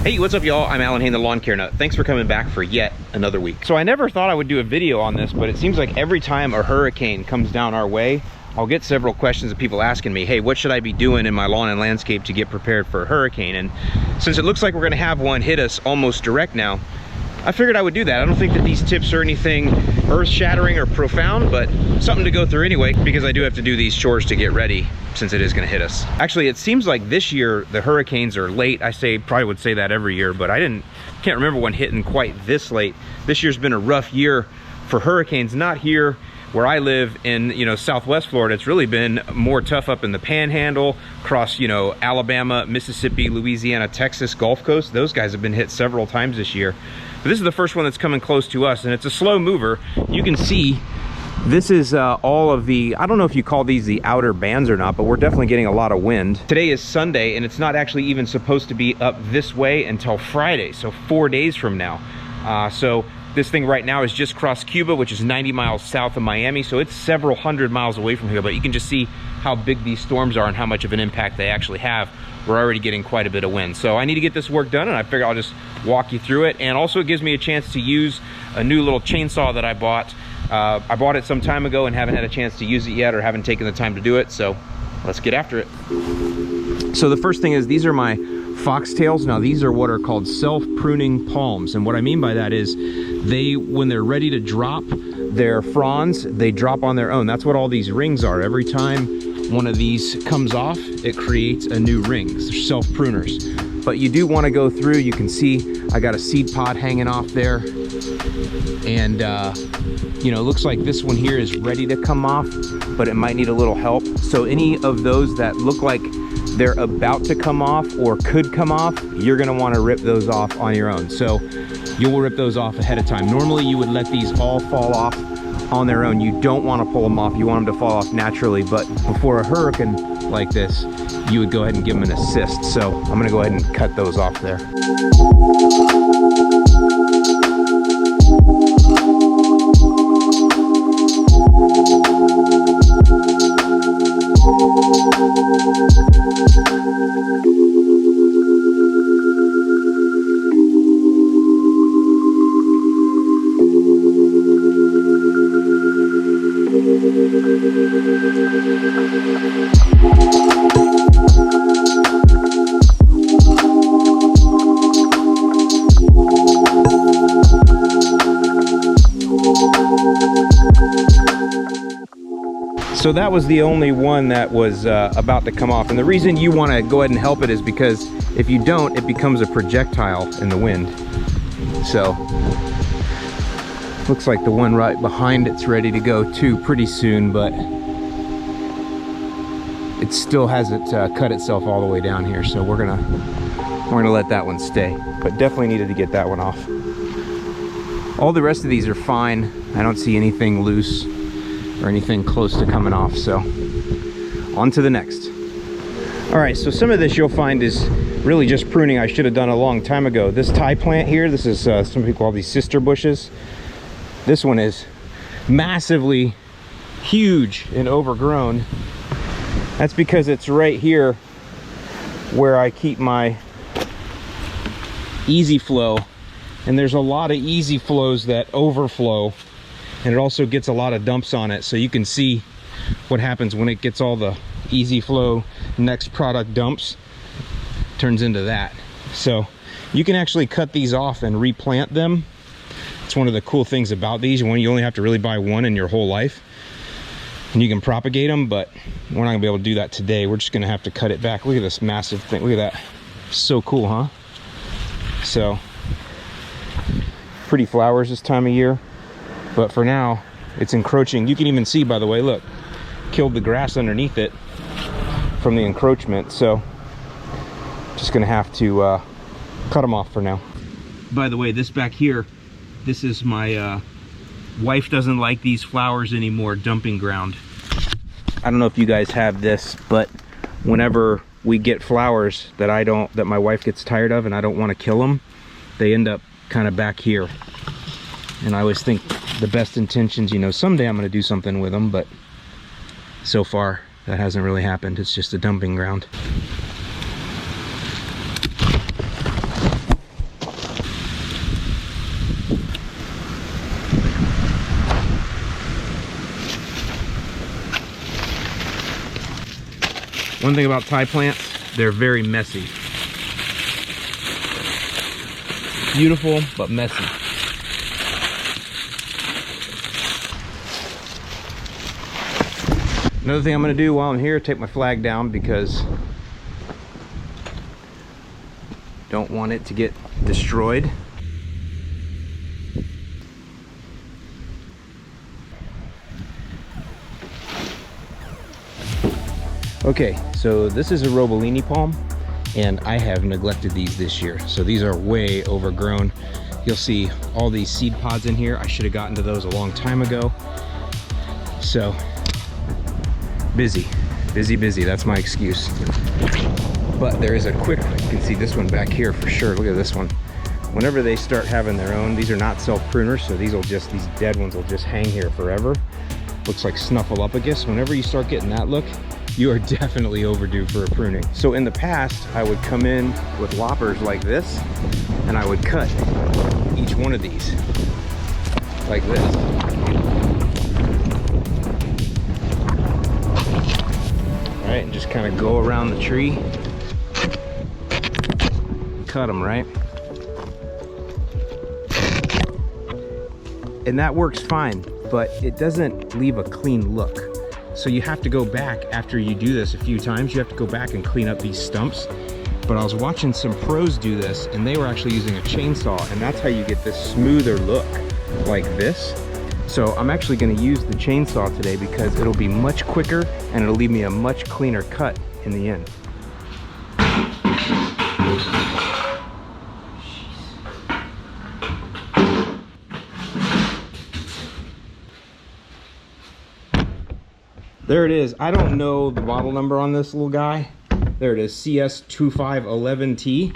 Hey, what's up y'all? I'm Alan Hain, the Lawn Care Nut. Thanks for coming back for yet another week. So I never thought I would do a video on this, but it seems like every time a hurricane comes down our way, I'll get several questions of people asking me, hey, what should I be doing in my lawn and landscape to get prepared for a hurricane? And since it looks like we're gonna have one hit us almost direct now, I figured I would do that. I don't think that these tips are anything earth-shattering or profound, but something to go through anyway, because I do have to do these chores to get ready since it is gonna hit us. Actually, it seems like this year the hurricanes are late. Probably would say that every year, but can't remember one hitting quite this late. This year's been a rough year for hurricanes, not here where I live in, Southwest Florida. It's really been more tough up in the Panhandle, across, Alabama, Mississippi, Louisiana, Texas, Gulf Coast. Those guys have been hit several times this year. But this is the first one that's coming close to us, and it's a slow mover. You can see this is all of the, I don't know if you call these the outer bands or not, but we're definitely getting a lot of wind. Today is Sunday, and it's not actually even supposed to be up this way until Friday, so 4 days from now. So this thing right now is just crossed Cuba, which is 90 miles south of Miami, so it's several hundred miles away from here, but you can just see how big these storms are and how much of an impact they actually have. We're already getting quite a bit of wind. So I need to get this work done, and I figure I'll just walk you through it. And also it gives me a chance to use a new little chainsaw that I bought. I bought it some time ago and haven't had a chance to use it yet, or haven't taken the time to do it, so let's get after it. So the first thing is, these are my foxtails. Now these are what are called self-pruning palms, and what I mean by that is when they're ready to drop their fronds, they drop on their own. That's what all these rings are. Every time one of these comes off, it creates a new ring. They're self-pruners. But you do want to go through. You can see I got a seed pod hanging off there, and it looks like this one here is ready to come off, but it might need a little help. So any of those that look like they're about to come off or could come off, you're going to want to rip those off on your own. So you'll rip those off ahead of time. Normally you would let these all fall off on their own. You don't want to pull them off. You want them to fall off naturally, but before a hurricane like this, you would go ahead and give them an assist. So I'm going to go ahead and cut those off there. So that was the only one that was about to come off. And the reason you want to go ahead and help it is because if you don't, it becomes a projectile in the wind. So looks like the one right behind it's ready to go too pretty soon, but it still hasn't cut itself all the way down here. So we're gonna let that one stay, but definitely needed to get that one off. All the rest of these are fine. I don't see anything loose or anything close to coming off, so on to the next. All right, so some of this you'll find is really just pruning I should have done a long time ago. This Thai plant here, this is some people call these sister bushes. This one is massively huge and overgrown. That's because it's right here where I keep my easy flow, and there's a lot of easy flows that overflow, and it also gets a lot of dumps on it. So you can see what happens when it gets all the easy flow next product dumps, turns into that. So you can actually cut these off and replant them. It's one of the cool things about these. You only have to really buy one in your whole life, and you can propagate them, but we're not gonna be able to do that today. We're just gonna have to cut it back. Look at this massive thing. Look at that. So cool, huh? So pretty flowers this time of year. But for now, it's encroaching. You can even see, by the way, look, killed the grass underneath it from the encroachment. So just gonna have to cut them off for now. By the way, this back here, this is my wife doesn't like these flowers anymore dumping ground. I don't know if you guys have this, but whenever we get flowers that my wife gets tired of and I don't want to kill them, they end up kind of back here. And I always think the best intentions, someday I'm going to do something with them, but so far that hasn't really happened. It's just a dumping ground. One thing about Thai plants, they're very messy. Beautiful, but messy. Another thing I'm gonna do while I'm here, take my flag down because don't want it to get destroyed. Okay, so this is a Robolini palm, and I have neglected these this year. So these are way overgrown. You'll see all these seed pods in here. I should have gotten to those a long time ago. So, busy, that's my excuse. But there is a quick, you can see this one back here for sure. Look at this one. Whenever they start having their own, these are not self-pruners, so these dead ones will just hang here forever. Looks like Snuffleupagus. Whenever you start getting that look, you are definitely overdue for a pruning. So in the past, I would come in with loppers like this, and I would cut each one of these like this. All right, and just kind of go around the tree, cut them, right? And that works fine, but it doesn't leave a clean look. So you have to go back after you do this a few times. You have to go back and clean up these stumps. But I was watching some pros do this, and they were actually using a chainsaw, and that's how you get this smoother look like this. So I'm actually going to use the chainsaw today because it'll be much quicker and it'll leave me a much cleaner cut in the end. There it is. I don't know the model number on this little guy. There it is, CS2511T.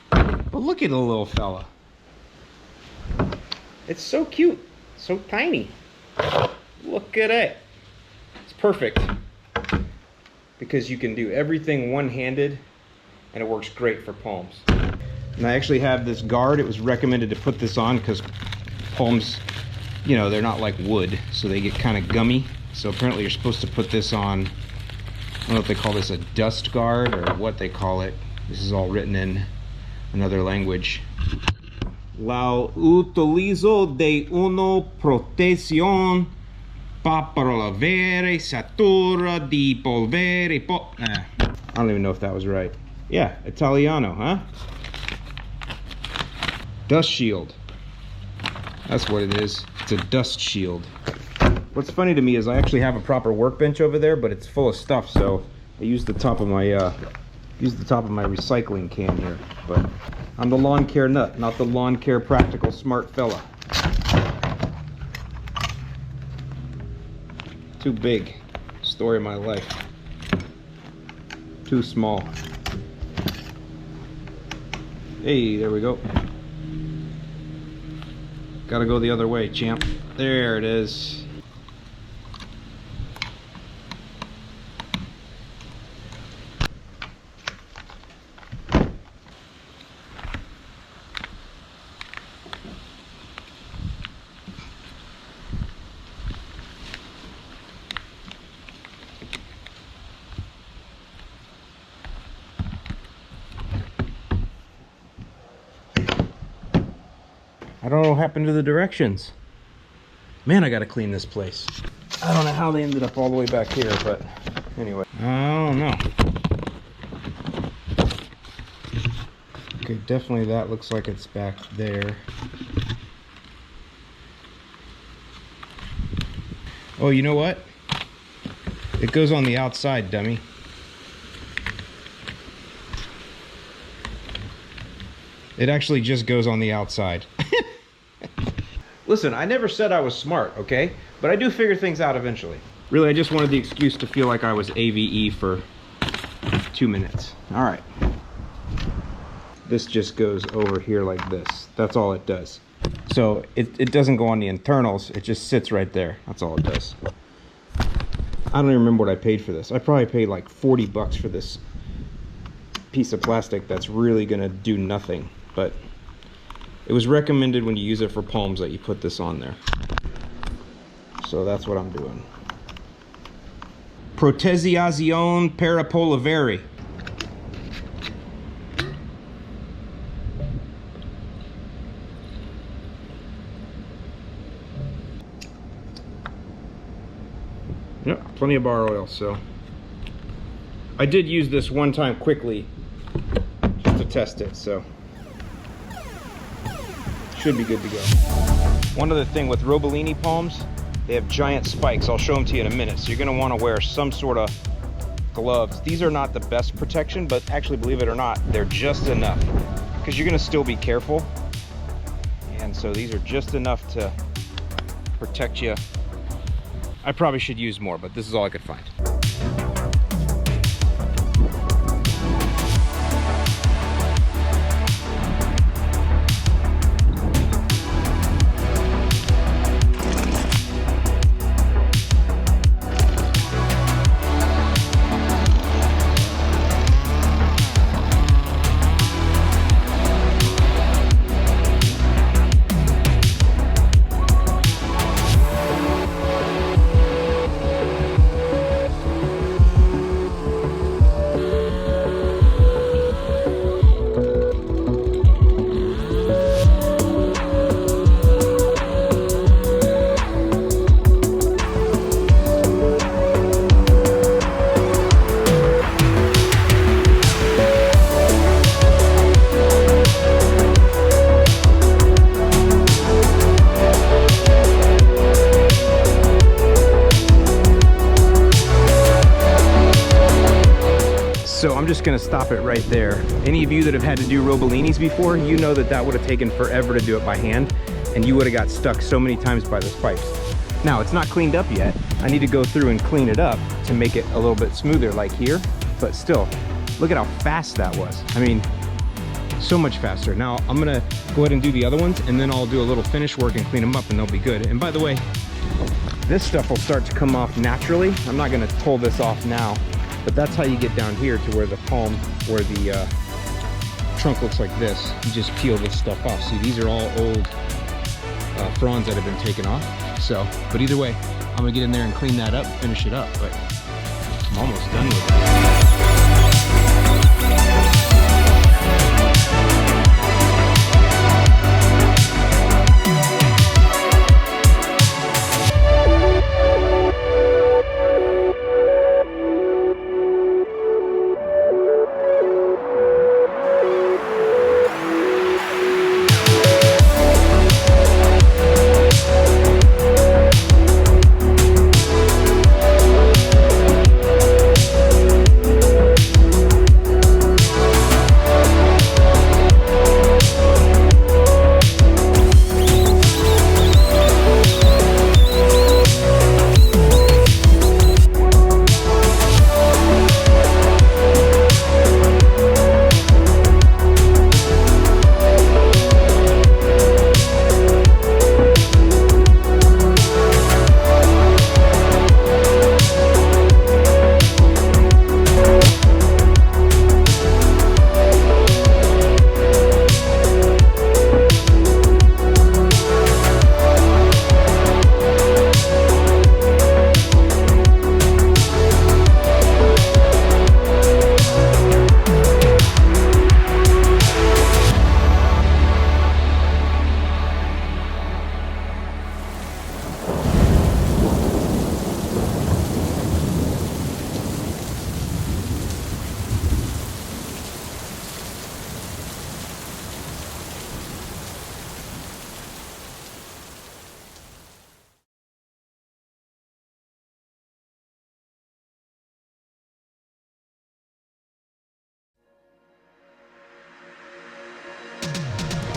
But look at the little fella. It's so cute, so tiny. Look at it. It's perfect because you can do everything one-handed, and it works great for palms. And I actually have this guard. It was recommended to put this on because palms, you know, they're not like wood, so they get kind of gummy. So apparently you're supposed to put this on, I don't know if they call this a dust guard or what they call it. This is all written in another language. La utilizo de una protección para polvere satura di polvere I don't even know if that was right. Yeah, Italiano, huh? Dust shield. That's what it is. It's a dust shield. What's funny to me is I actually have a proper workbench over there, but it's full of stuff, so I use the top of my recycling can here. But I'm the lawn care nut, not the lawn care practical smart fella. Too big. Story of my life. Too small. Hey, there we go. Gotta go the other way, champ. There it is. I don't know what happened to the directions. Man, I gotta clean this place. I don't know how they ended up all the way back here, but anyway. I don't know. Okay, definitely that looks like it's back there. Oh, you know what? It goes on the outside, dummy. It actually just goes on the outside. Listen, I never said I was smart, okay? But I do figure things out eventually. Really, I just wanted the excuse to feel like I was AVE for 2 minutes. All right. This just goes over here like this. That's all it does. So it doesn't go on the internals. It just sits right there. That's all it does. I don't even remember what I paid for this. I probably paid like 40 bucks for this piece of plastic that's really gonna do nothing. But it was recommended when you use it for palms that you put this on there. So that's what I'm doing. Proteziazione Parapolaveri. Yep, plenty of bar oil. So I did use this one time quickly just to test it, so should be good to go. One other thing with Robolini palms, they have giant spikes. I'll show them to you in a minute. So you're gonna wanna wear some sort of gloves. These are not the best protection, but actually, believe it or not, they're just enough, because you're gonna still be careful. And so these are just enough to protect you. I probably should use more, but this is all I could find. So I'm just gonna stop it right there. Any of you that have had to do Robolinis before, you know that that would have taken forever to do it by hand, and you would have got stuck so many times by those pipes. Now, it's not cleaned up yet. I need to go through and clean it up to make it a little bit smoother like here, but still, look at how fast that was. I mean, so much faster. Now, I'm gonna go ahead and do the other ones, and then I'll do a little finish work and clean them up, and they'll be good. And by the way, this stuff will start to come off naturally. I'm not gonna pull this off now, but that's how you get down here to where the palm, where the trunk looks like this. You just peel this stuff off. See, these are all old fronds that have been taken off. So, but either way, I'm gonna get in there and clean that up, finish it up, but I'm almost done with it.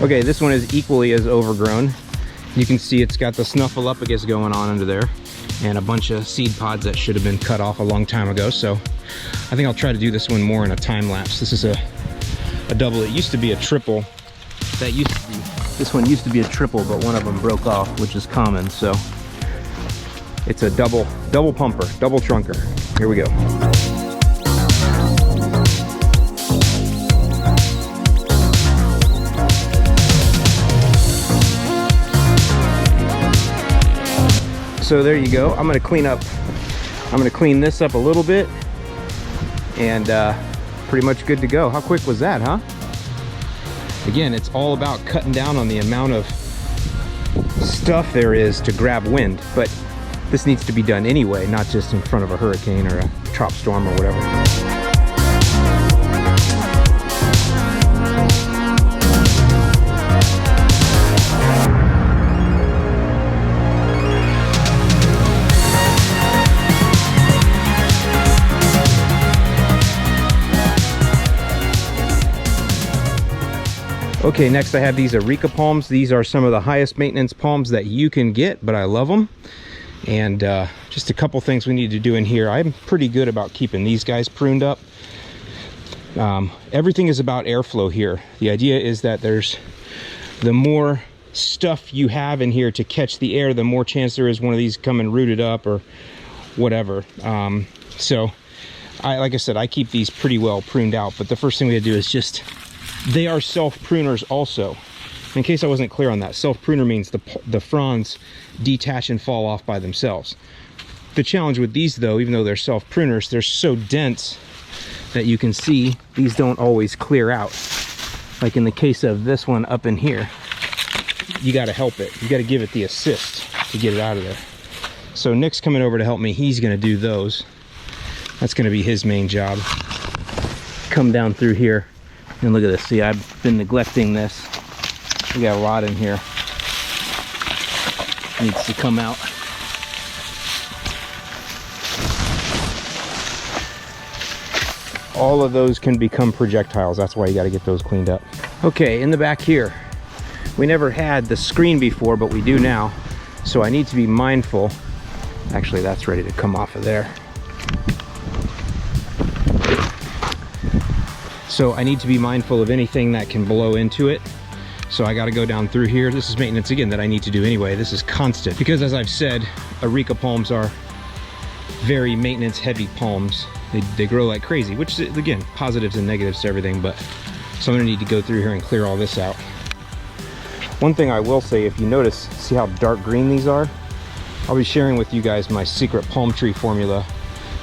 Okay, this one is equally as overgrown. You can see it's got the snuffleupagus going on under there and a bunch of seed pods that should have been cut off a long time ago. So I think I'll try to do this one more in a time lapse. This is a double. It used to be a triple. This one used to be a triple, but one of them broke off, which is common. So it's a double pumper, double trunker. Here we go. So there you go. I'm gonna clean up I'm gonna clean this up a little bit and pretty much good to go. How quick was that, huh? Again, it's all about cutting down on the amount of stuff there is to grab wind, but this needs to be done anyway, not just in front of a hurricane or a trop storm or whatever. Okay, next I have these Eureka Palms. These are some of the highest maintenance palms that you can get, but I love them. And just a couple things we need to do in here. I'm pretty good about keeping these guys pruned up. Everything is about airflow here. The idea is that the more stuff you have in here to catch the air, the more chance there is one of these coming rooted up or whatever. So like I said, I keep these pretty well pruned out, but the first thing we have to do is just, they are self-pruners also. In case I wasn't clear on that, self-pruner means the fronds detach and fall off by themselves. The challenge with these though, even though they're self-pruners, they're so dense that you can see these don't always clear out. Like in the case of this one up in here, you got to help it. You got to give it the assist to get it out of there. So Nick's coming over to help me. He's going to do those. That's going to be his main job. Come down through here. And look at this, see, I've been neglecting this. We got a lot in here. Needs to come out. All of those can become projectiles. That's why you got to get those cleaned up. Okay, in the back here, we never had the screen before, but we do now. So I need to be mindful. Actually, that's ready to come off of there. So I need to be mindful of anything that can blow into it. So I got to go down through here. This is maintenance again that I need to do anyway. This is constant because, as I've said, Eureka palms are very maintenance heavy palms. They grow like crazy, which is, again, positives and negatives to everything, but so I'm gonna need to go through here and clear all this out. One thing I will say, if you notice, see how dark green these are? I'll be sharing with you guys my secret palm tree formula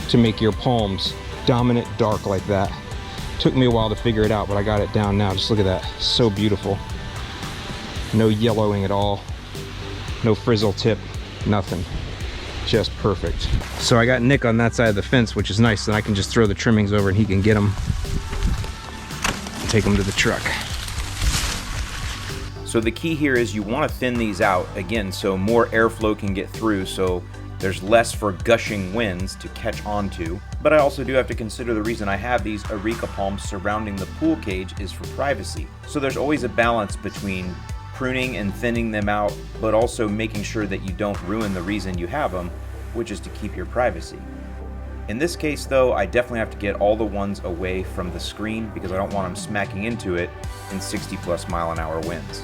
to make your palms dominant dark like that. Took me a while to figure it out, but I got it down now. Just look at that, so beautiful. No yellowing at all, no frizzle tip, nothing. Just perfect. So I got Nick on that side of the fence, which is nice, then I can just throw the trimmings over and he can get them and take them to the truck. So the key here is you want to thin these out, again, so more airflow can get through, so there's less for gushing winds to catch onto. But I also do have to consider the reason I have these Eureka palms surrounding the pool cage is for privacy. So there's always a balance between pruning and thinning them out, but also making sure that you don't ruin the reason you have them, which is to keep your privacy. In this case though, I definitely have to get all the ones away from the screen because I don't want them smacking into it in 60+ mile-an-hour winds.